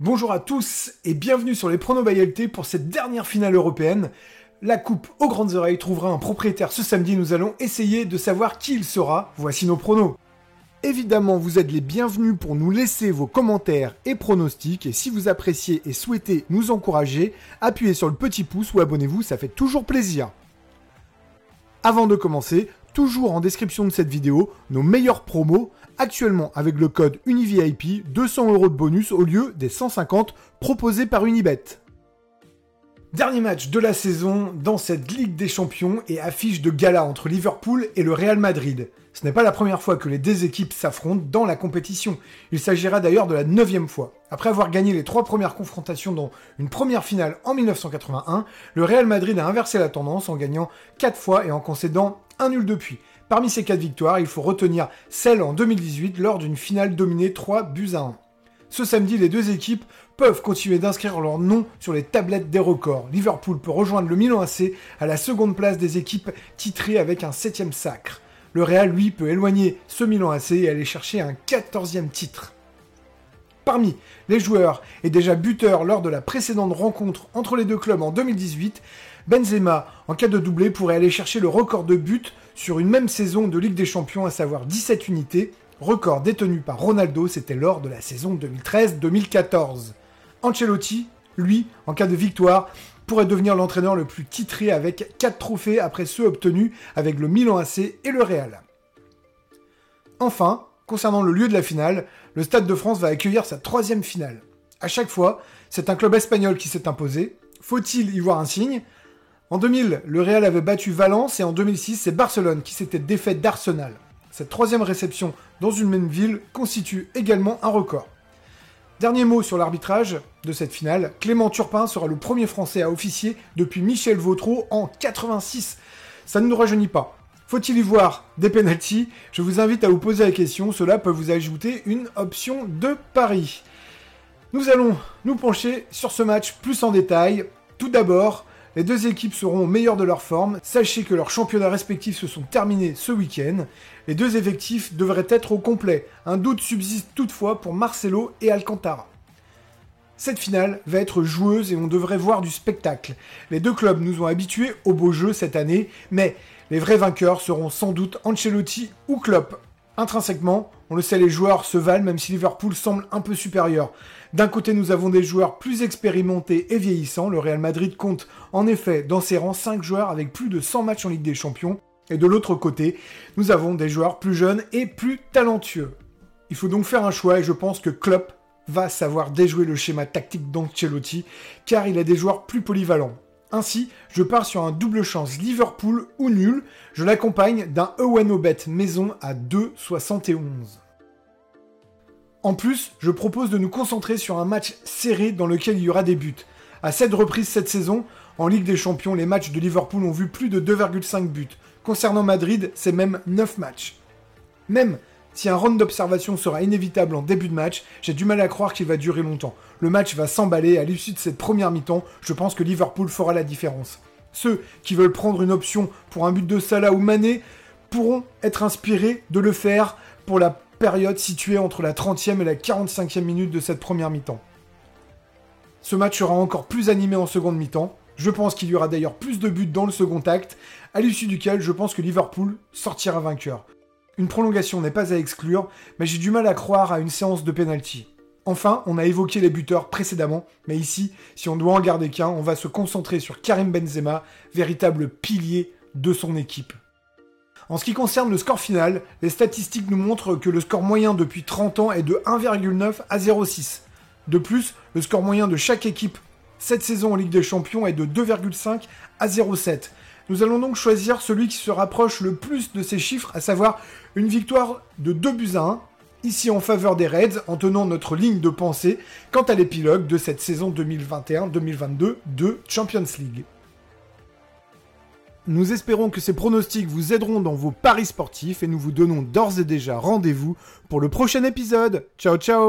Bonjour à tous et bienvenue sur les Pronos by LT pour cette dernière finale européenne. La coupe aux grandes oreilles trouvera un propriétaire ce samedi, nous allons essayer de savoir qui il sera. Voici nos pronos. Évidemment, vous êtes les bienvenus pour nous laisser vos commentaires et pronostics. Et si vous appréciez et souhaitez nous encourager, appuyez sur le petit pouce ou abonnez-vous, ça fait toujours plaisir. Avant de commencer, toujours en description de cette vidéo, nos meilleurs promos, actuellement avec le code UNIVIP, 200 € de bonus au lieu des 150 proposés par Unibet. Dernier match de la saison dans cette Ligue des Champions et affiche de gala entre Liverpool et le Real Madrid. Ce n'est pas la première fois que les deux équipes s'affrontent dans la compétition. Il s'agira d'ailleurs de la 9e fois. Après avoir gagné les 3 premières confrontations dans une première finale en 1981, le Real Madrid a inversé la tendance en gagnant 4 fois et en concédant un nul depuis. Parmi ces 4 victoires, il faut retenir celle en 2018 lors d'une finale dominée 3-1. Ce samedi, les deux équipes peuvent continuer d'inscrire leur nom sur les tablettes des records. Liverpool peut rejoindre le Milan AC à la seconde place des équipes titrées avec un 7e sacre. Le Real, lui, peut éloigner ce Milan AC et aller chercher un 14e titre. Parmi les joueurs et déjà buteurs lors de la précédente rencontre entre les deux clubs en 2018, Benzema, en cas de doublé, pourrait aller chercher le record de buts sur une même saison de Ligue des Champions, à savoir 17 unités, record détenu par Ronaldo, c'était lors de la saison 2013-2014. Ancelotti, lui, en cas de victoire, pourrait devenir l'entraîneur le plus titré avec 4 trophées après ceux obtenus avec le Milan AC et le Real. Enfin, concernant le lieu de la finale, le Stade de France va accueillir sa 3e finale. À chaque fois, c'est un club espagnol qui s'est imposé. Faut-il y voir un signe ? En 2000, le Real avait battu Valence et en 2006, c'est Barcelone qui s'était défait d'Arsenal. Cette 3e réception dans une même ville constitue également un record. Dernier mot sur l'arbitrage de cette finale, Clément Turpin sera le premier Français à officier depuis Michel Vautreau en 86. Ça ne nous rajeunit pas. Faut-il y voir des pénaltys ? Je vous invite à vous poser la question, cela peut vous ajouter une option de pari. Nous allons nous pencher sur ce match plus en détail. Tout d'abord, les deux équipes seront au meilleur de leur forme. Sachez que leurs championnats respectifs se sont terminés ce week-end. Les deux effectifs devraient être au complet. Un doute subsiste toutefois pour Marcelo et Alcantara. Cette finale va être joueuse et on devrait voir du spectacle. Les deux clubs nous ont habitués au beau jeu cette année, mais les vrais vainqueurs seront sans doute Ancelotti ou Klopp. Intrinsèquement, on le sait, les joueurs se valent même si Liverpool semble un peu supérieur. D'un côté, nous avons des joueurs plus expérimentés et vieillissants. Le Real Madrid compte en effet dans ses rangs 5 joueurs avec plus de 100 matchs en Ligue des Champions. Et de l'autre côté, nous avons des joueurs plus jeunes et plus talentueux. Il faut donc faire un choix et je pense que Klopp va savoir déjouer le schéma tactique d'Ancelotti car il a des joueurs plus polyvalents. Ainsi, je pars sur un double chance Liverpool ou nul. Je l'accompagne d'un EWNOBET maison à 2,71. En plus, je propose de nous concentrer sur un match serré dans lequel il y aura des buts. À 7 reprises cette saison, en Ligue des Champions, les matchs de Liverpool ont vu plus de 2,5 buts. Concernant Madrid, c'est même 9 matchs. Même si un round d'observation sera inévitable en début de match, j'ai du mal à croire qu'il va durer longtemps. Le match va s'emballer à l'issue de cette première mi-temps, je pense que Liverpool fera la différence. Ceux qui veulent prendre une option pour un but de Salah ou Mané pourront être inspirés de le faire pour la période située entre la 30e et la 45e minute de cette première mi-temps. Ce match sera encore plus animé en seconde mi-temps. Je pense qu'il y aura d'ailleurs plus de buts dans le second acte, à l'issue duquel je pense que Liverpool sortira vainqueur. Une prolongation n'est pas à exclure, mais j'ai du mal à croire à une séance de pénalty. Enfin, on a évoqué les buteurs précédemment, mais ici, si on doit en garder qu'un, on va se concentrer sur Karim Benzema, véritable pilier de son équipe. En ce qui concerne le score final, les statistiques nous montrent que le score moyen depuis 30 ans est de 1,9 à 0,6. De plus, le score moyen de chaque équipe cette saison en Ligue des Champions est de 2,5 à 0,7. Nous allons donc choisir celui qui se rapproche le plus de ces chiffres, à savoir une victoire de 2-1, ici en faveur des Reds, en tenant notre ligne de pensée quant à l'épilogue de cette saison 2021-2022 de Champions League. Nous espérons que ces pronostics vous aideront dans vos paris sportifs et nous vous donnons d'ores et déjà rendez-vous pour le prochain épisode. Ciao ciao!